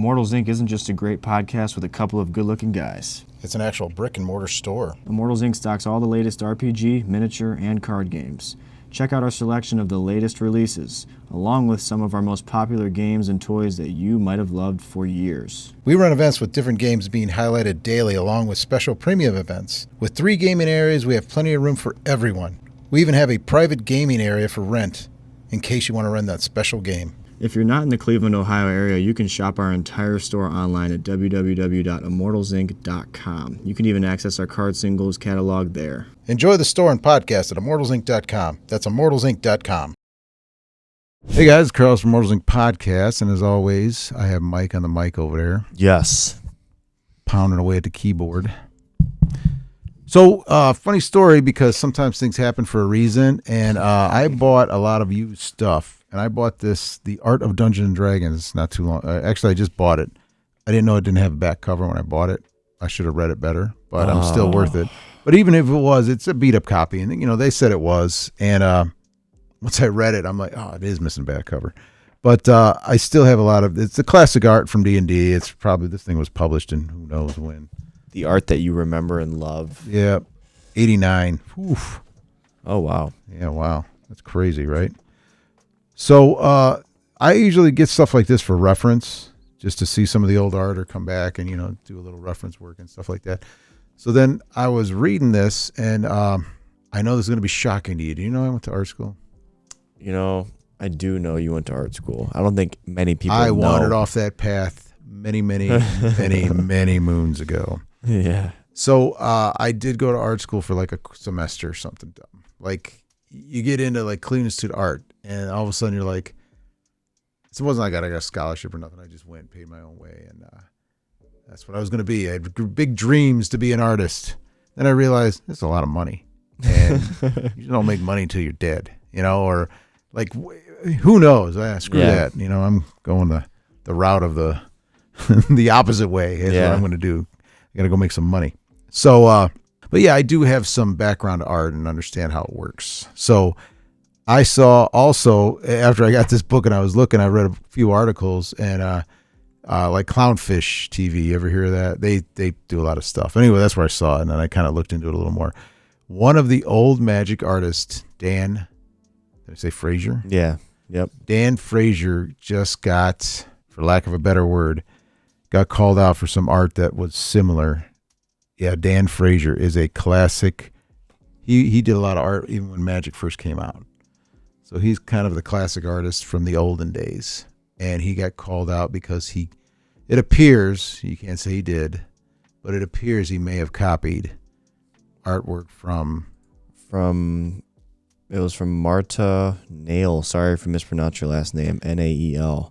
Immortals Inc. isn't just a great podcast with a couple of good-looking guys. It's an actual brick-and-mortar store. Immortals Inc. stocks all the latest RPG, miniature, and card games. Check out our selection of the latest releases, along with some of our most popular games and toys that you might have loved for years. We run events with different games being highlighted daily, along with special premium events. With 3 gaming areas, we have plenty of room for everyone. We even have a private gaming area for rent, in case you want to run that special game. If you're not in the Cleveland, Ohio area, you can shop our entire store online at www.immortalsinc.com. You can even access our card singles catalog there. Enjoy the store and podcast at immortalsinc.com. That's immortalsinc.com. Hey guys, Carlos from Immortals Inc. Podcast, and as always, I have Mike on the mic over there. Yes. Pounding away at the keyboard. So, funny story, because sometimes things happen for a reason, and I bought a lot of used stuff. And I bought this, The Art of Dungeons & Dragons, not too long. Actually, I just bought it. I didn't know it didn't have a back cover when I bought it. I should have read it better, but I'm still worth it. But even if it was, it's a beat-up copy. And, you know, they said it was. And once I read it, I'm like, oh, it is missing a back cover. But I still have a lot of, it's the classic art from D&D. It's probably, this thing was published in who knows when. The art that you remember and love. Yeah, 89. Oof. Oh, wow. Yeah, wow. That's crazy, right? So I usually get stuff like this for reference, just to see some of the old art or come back and, you know, do a little reference work and stuff like that. So then I was reading this, and I know this is going to be shocking to you. Do you know I went to art school? You know, I do know you went to art school. I don't think many people know. I wandered off that path many moons ago. Yeah. So I did go to art school for like a semester or something dumb. Like, you get into like Cleveland Institute of Art, and all of a sudden you're like, it wasn't like I got a scholarship or nothing. I just went, paid my own way, and that's what I was going to be. I had big dreams to be an artist. Then I realized it's a lot of money, and you don't make money until you're dead, you know, or like, who knows? Screw that. You know, I'm going the route of the the opposite way is what I'm going to do. I got to go make some money. So, but yeah, I do have some background to art and understand how it works. So I saw also, after I got this book and I was looking, I read a few articles, and like Clownfish TV, you ever hear of that? They do a lot of stuff. Anyway, that's where I saw it, and then I kind of looked into it a little more. One of the old magic artists, Dan, did I say Frazier? Yeah. Yep. Dan Frazier just got, for lack of a better word, got called out for some art that was similar. Yeah, Dan Frazier is a classic. He did a lot of art even when magic first came out. So he's kind of the classic artist from the olden days. And he got called out because it appears, you can't say he did, but it appears he may have copied artwork from it was from Marta Nail. Sorry for mispronouncing your last name. Nael.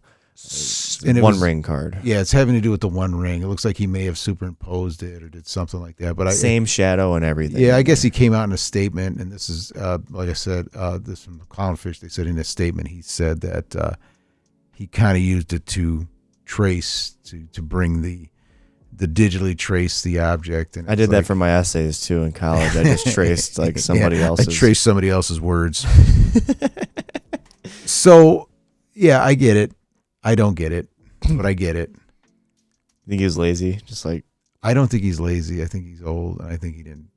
And One Ring card. Yeah, it's having to do with the One Ring. It looks like he may have superimposed it or did something like that. But same shadow and everything. Yeah, I guess he came out in a statement, and this is, like I said, this from Clownfish. They said in a statement, he said that he kind of used it to trace, to bring the digitally trace the object. And I did that for my essays too in college. I just traced like somebody else's. I traced somebody else's words. So, yeah, I get it. I don't get it, but I get it. You think he was lazy? Just like, I don't think he's lazy. I think he's old, and I think he didn't.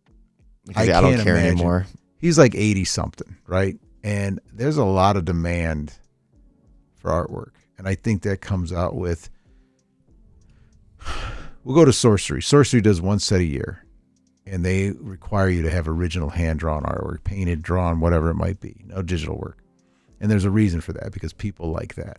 I don't care anymore. He's like 80 something, right? And there's a lot of demand for artwork, and I think that comes out with. We'll go to sorcery. Sorcery does one set a year, and they require you to have original hand-drawn artwork, painted, drawn, whatever it might be, no digital work. And there's a reason for that, because people like that.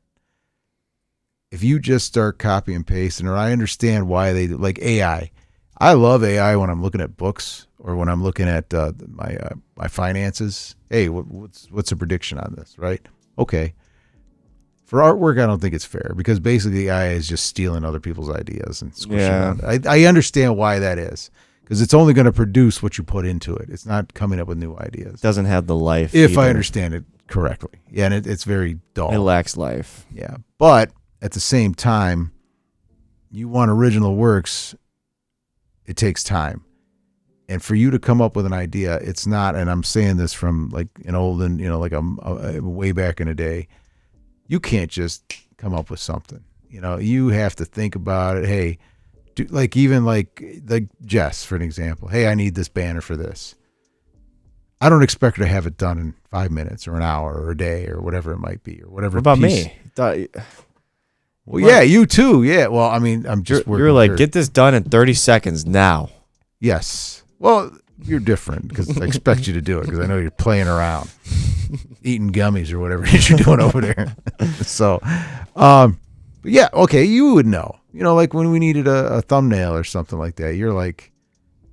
If you just start copy and pasting, or I understand why they like AI. I love AI when I'm looking at books or when I'm looking at my finances. Hey, what's the prediction on this, right? Okay. For artwork, I don't think it's fair, because basically AI is just stealing other people's ideas and squishing them out. I understand why that is, because it's only going to produce what you put into it. It's not coming up with new ideas. It doesn't have the life. If either. I understand it correctly. Yeah, and it's very dull. It lacks life. Yeah, but at the same time, you want original works, it takes time. And for you to come up with an idea, it's not, and I'm saying this from like an olden, like a way back in the day, you can't just come up with something. You know, you have to think about it. Hey, even like Jess, for an example. Hey, I need this banner for this. I don't expect her to have it done in 5 minutes or an hour or a day or whatever it might be or whatever. What about piece. me? Well, yeah, you too. Yeah. Well, I mean, I'm just You're like, get this done in 30 seconds now. Yes. Well, you're different because I expect you to do it because I know you're playing around, eating gummies or whatever it is you're doing over there. So, but yeah, okay, you would know. You know, like when we needed a thumbnail or something like that, you're like,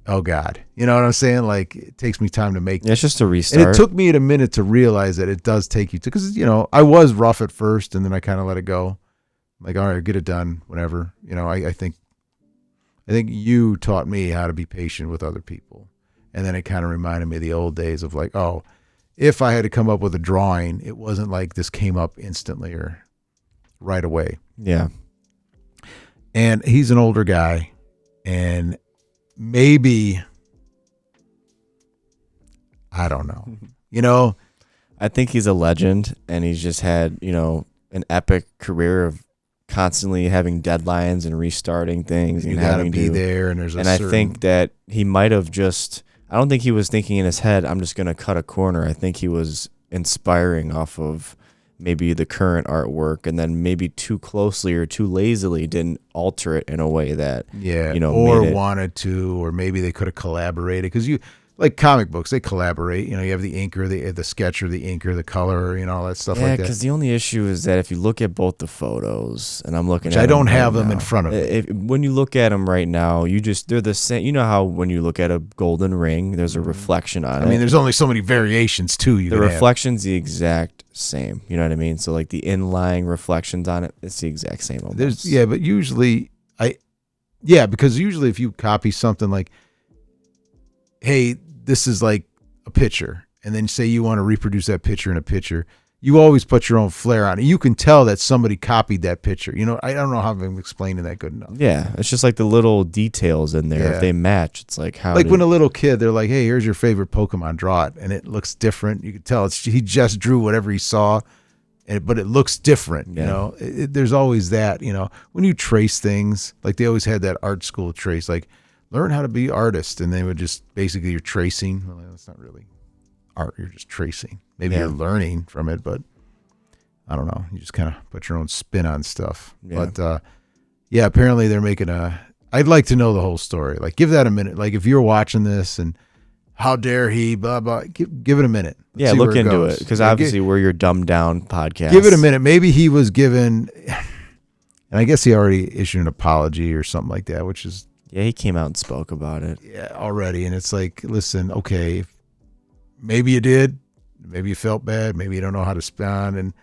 oh God, you know what I'm saying? Like it takes me time to make. Yeah, it's just a restart. And it took me a minute to realize that it does take you to, because you know I was rough at first, and then I kind of let it go. Like, all right, get it done whenever. You know, I think you taught me how to be patient with other people, and then it kind of reminded me of the old days of like, oh, if I had to come up with a drawing, it wasn't like this came up instantly or right away. Yeah. And he's an older guy, and maybe, I don't know, you know. I think he's a legend, and he's just had, you know, an epic career of constantly having deadlines and restarting things. You got to be there, and there's a certain... I think that he might have just, I don't think he was thinking in his head, I'm just going to cut a corner. I think he was inspiring off of maybe the current artwork, and then maybe too closely or too lazily didn't alter it in a way that, you know, or wanted to, or maybe they could have collaborated, because you, like comic books, they collaborate. You know, you have the inker, the sketcher, the inker, the color, you know, all that stuff like that. Yeah, because the only issue is that if you look at both the photos, and I'm looking Which at I don't them have right them now, in front of me. When you look at them right now, they're the same. You know how when you look at a golden ring, there's a reflection on it. I mean, there's only so many variations too. The reflection's the exact same. You know what I mean? So like the inlying reflections on it, it's the exact same almost. But usually because usually if you copy something like, hey, this is like a picture, and then say you want to reproduce that picture in a picture, you always put your own flair on it. You can tell that somebody copied that picture. You know, I don't know how I'm explaining that good enough. Yeah, it's just like the little details in there. Yeah. If they match, it's like how. Like when a little kid, they're like, "Hey, here's your favorite Pokemon. Draw it," and it looks different. You can tell he just drew whatever he saw, but it looks different. Yeah. You know, there's always that. You know, when you trace things, like they always had that art school trace, like learn how to be artist, and they would just basically you're tracing. Well, that's not really art. You're just tracing. Maybe you're learning from it, but I don't know. You just kind of put your own spin on stuff. Yeah. But apparently they're making I'd like to know the whole story. Like, give that a minute. Like, if you're watching this and how dare he, blah, blah, give it a minute. Let's look into it, because obviously we're your dumbed down podcast. Give it a minute. Maybe he was given, and I guess he already issued an apology or something like that, which is. Yeah, he came out and spoke about it. Yeah, already. And it's like, listen, okay, maybe you did. Maybe you felt bad. Maybe you don't know how to respond. And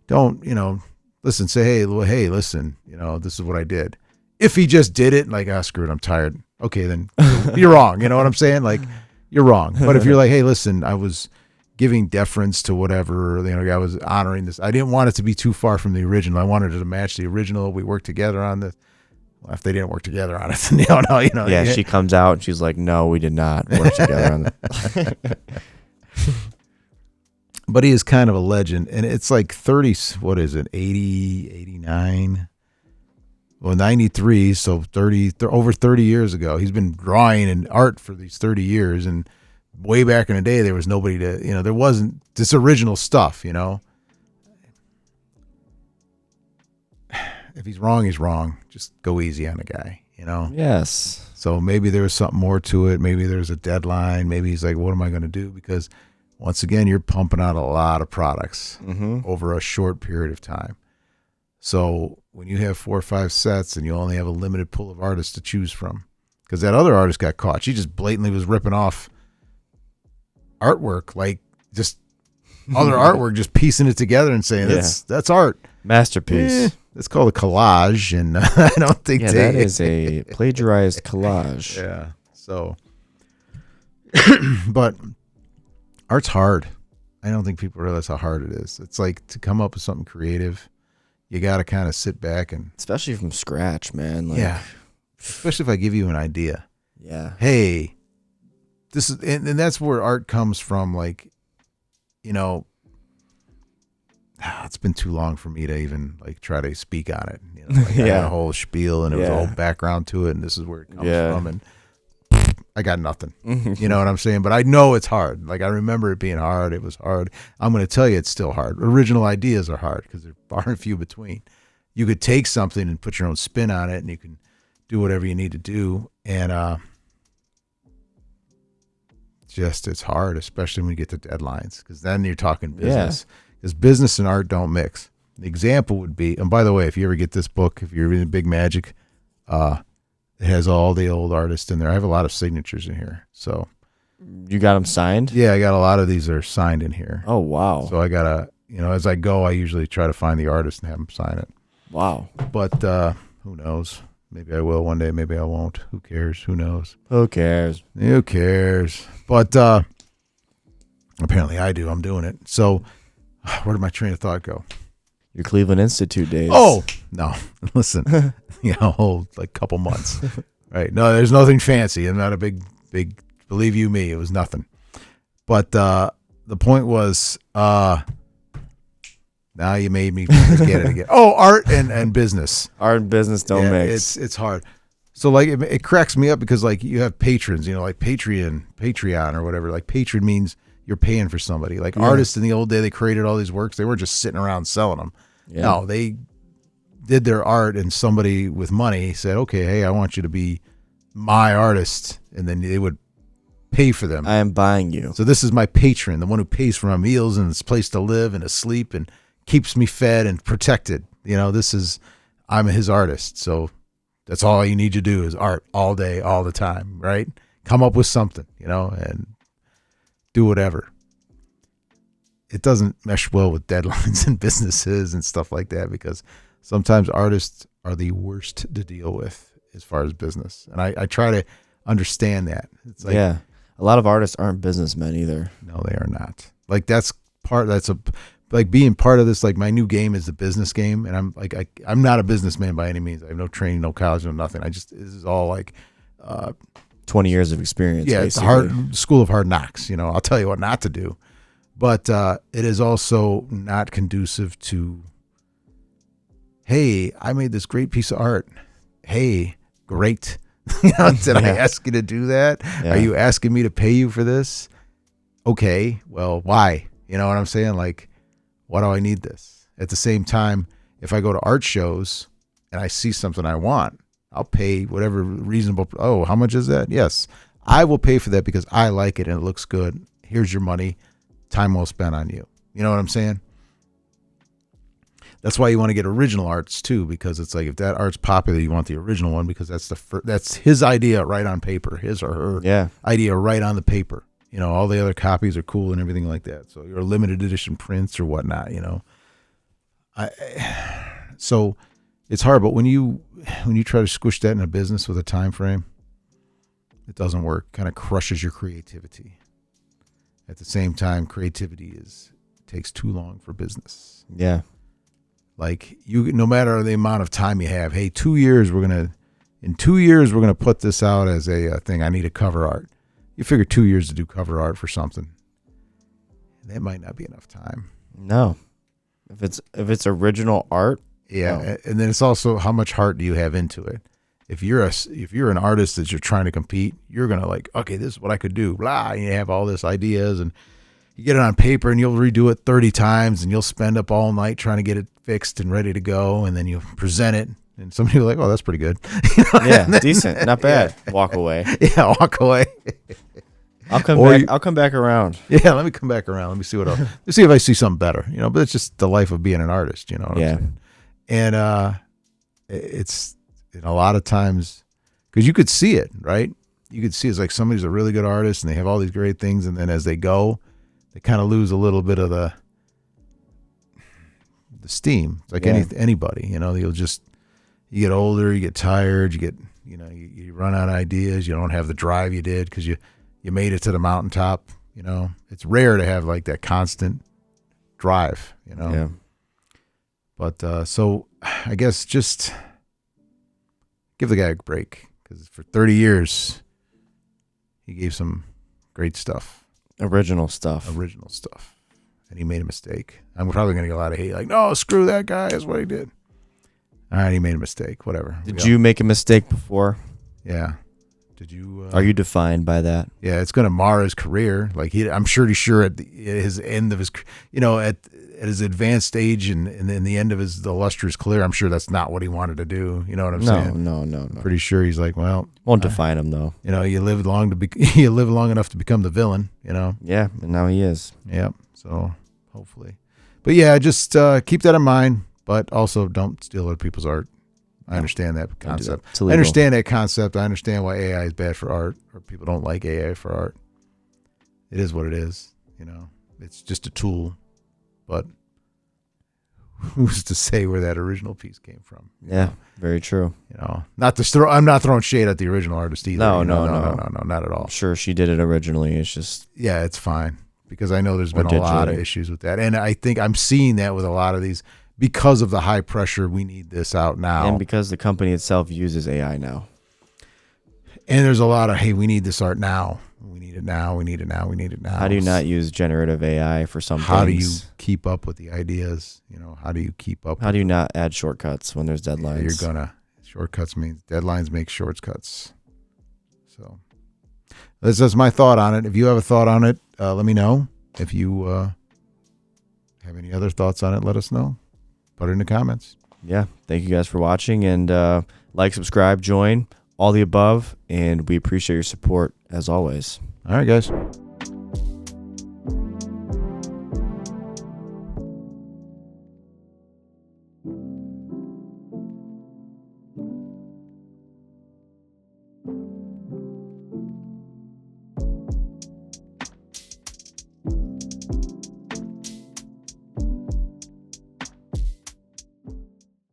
don't, you know, listen, say, hey, listen, you know, this is what I did. If he just did it, like, screw it, I'm tired. Okay, then you're wrong. You know what I'm saying? Like, you're wrong. But if you're like, hey, listen, I was giving deference to whatever, you know, I was honoring this. I didn't want it to be too far from the original. I wanted it to match the original. We worked together on this. Well, if they didn't work together on it, then you know. Yeah, she comes out and she's like, no, we did not work together on it. But he is kind of a legend, and it's like 30, what is it, 80, 89? Well, 93, so over 30 years ago. He's been drawing and art for these 30 years, and way back in the day, there was nobody to, you know, there wasn't this original stuff, you know. If he's wrong, he's wrong. Just go easy on the guy, you know? Yes. So maybe there was something more to it. Maybe there's a deadline. Maybe he's like, what am I going to do? Because once again, you're pumping out a lot of products over a short period of time. So when you have 4 or 5 sets and you only have a limited pool of artists to choose from, because that other artist got caught. She just blatantly was ripping off artwork, like just other artwork, just piecing it together and saying, that's art. Masterpiece. It's called a collage, and I don't think that is a plagiarized collage. Yeah. So, but art's hard. I don't think people realize how hard it is. It's like to come up with something creative, you got to kind of sit back and, especially from scratch, man. Like, yeah. Especially if I give you an idea. Yeah. Hey, this is, and that's where art comes from. Like, you know, it's been too long for me to even like try to speak on it. You know, like I had a whole spiel and it was a whole background to it, and this is where it comes from, and I got nothing. You know what I'm saying? But I know it's hard. Like I remember it being hard. It was hard. I'm going to tell you it's still hard. Original ideas are hard because they're far and few between. You could take something and put your own spin on it, and you can do whatever you need to do. And it's hard, especially when you get to deadlines, because then you're talking business. Because business and art don't mix. The example would be, and by the way, if you ever get this book, if you're reading Big Magic, it has all the old artists in there. I have a lot of signatures in here. So you got them signed? Yeah, I got a lot of these that are signed in here. Oh, wow. So I got to, as I go, I usually try to find the artist and have them sign it. Wow. But who knows? Maybe I will one day. Maybe I won't. Who cares? Who knows? Who cares? Who cares? But apparently I do. I'm doing it. So where did my train of thought go? Your Cleveland Institute days. Oh, no. Listen, like couple months. Right. No, there's nothing fancy. I'm not a big, believe you me, it was nothing. But the point was, now you made me forget it again. Oh, art and business. Art and business don't mix. It's hard. So like it cracks me up because like you have patrons, like Patreon or whatever. Like patron means you're paying for somebody. Like artists in the old day, they created all these works. They weren't just sitting around selling them. Yeah. No, they did their art, and somebody with money said, okay, hey, I want you to be my artist. And then they would pay for them. I am buying you. So this is my patron, the one who pays for my meals and this place to live and to sleep and keeps me fed and protected. I'm his artist. So that's all you need to do is art all day, all the time, right? Come up with something, and do whatever. It doesn't mesh well with deadlines and businesses and stuff like that, because sometimes artists are the worst to deal with as far as business. And I try to understand that. It's like, a lot of artists aren't businessmen either. No, they are not. Like like being part of this, like my new game is the business game. And I'm like, I'm not a businessman by any means. I have no training, no college, no nothing. This is all like, 20 years of experience. Yeah, basically. It's a school of hard knocks. I'll tell you what not to do, but it is also not conducive to, hey, I made this great piece of art. Hey, great. Did I ask you to do that? Yeah. Are you asking me to pay you for this? Okay, well, why? You know what I'm saying? Like, why do I need this? At the same time, if I go to art shows and I see something I want, I'll pay whatever reasonable. Oh, how much is that? Yes, I will pay for that because I like it and it looks good. Here's your money. Time well spent on you. You know what I'm saying? That's why you want to get original arts too, because it's like if that art's popular, you want the original one because that's his idea right on paper, his or her idea right on the paper. All the other copies are cool and everything like that. So your limited edition prints or whatnot. So it's hard, but when you try to squish that in a business with a time frame, it doesn't work. Kind of crushes your creativity. At the same time, creativity takes too long for business. Yeah. Like no matter the amount of time you have, hey, 2 years, in 2 years, we're going to put this out as a thing. I need a cover art. You figure 2 years to do cover art for something. That might not be enough time. No. If it's original art. Yeah. No. And then it's also how much heart do you have into it? If you're an artist that you're trying to compete, you're going to like, okay, this is what I could do. Blah. And you have all this ideas and you get it on paper and you'll redo it 30 times and you'll spend up all night trying to get it fixed and ready to go. And then you present it and somebody will be like, oh, that's pretty good. Yeah. Decent. Not bad. Yeah. Walk away. Yeah. Walk away. I'll come back around. Yeah. Let me come back around. Let me see what else. Let's see if I see something better, but it's just the life of being an artist, what I'm saying? And, it's a lot of times because you could see it, right? You could see it's like somebody's a really good artist and they have all these great things. And then as they go, they kind of lose a little bit of the steam. It's like anybody, you get older, you get tired, you get, you run out of ideas. You don't have the drive you did because you made it to the mountaintop. It's rare to have like that constant drive, Yeah. But so I guess just give the guy a break because for 30 years he gave some great stuff. Original stuff. and he made a mistake. I'm probably going to get a lot of hate. Like, no, screw that guy. That's what he did. All right, he made a mistake. Whatever. Did you make a mistake before? Yeah. Did you? Are you defined by that? Yeah, it's going to mar his career. Like I'm sure at his end of his, at his advanced age and in the end of his illustrious career, I'm sure that's not what he wanted to do. You know what I'm saying? No. Pretty sure he's like, well, Won't define him though. You live you live long enough to become the villain. Yeah, and now he is. Yep. So hopefully, but yeah, just keep that in mind. But also, don't steal other people's art. I understand that concept. I understand that concept. I understand why AI is bad for art, or people don't like AI for art. It is what it is. It's just a tool. But who's to say where that original piece came from? Yeah, very true. Not to throw. I'm not throwing shade at the original artist either. No, not at all. I'm sure she did it originally. It's just it's fine because I know there's been a lot of issues with that, and I think I'm seeing that with a lot of these. Because of the high pressure, we need this out now. And because the company itself uses AI now. And there's a lot of, hey, we need this art now. We need it now. We need it now. We need it now. How do you not use generative AI for some How things? do you keep up with the ideas? How do you keep up? How do you not add shortcuts when there's deadlines? Shortcuts means deadlines make shortcuts. So that's my thought on it. If you have a thought on it, let me know. If you have any other thoughts on it, let us know. Put it in the comments. Yeah. Thank you guys for watching, and like, subscribe, join, all the above, and we appreciate your support as always. All right, guys.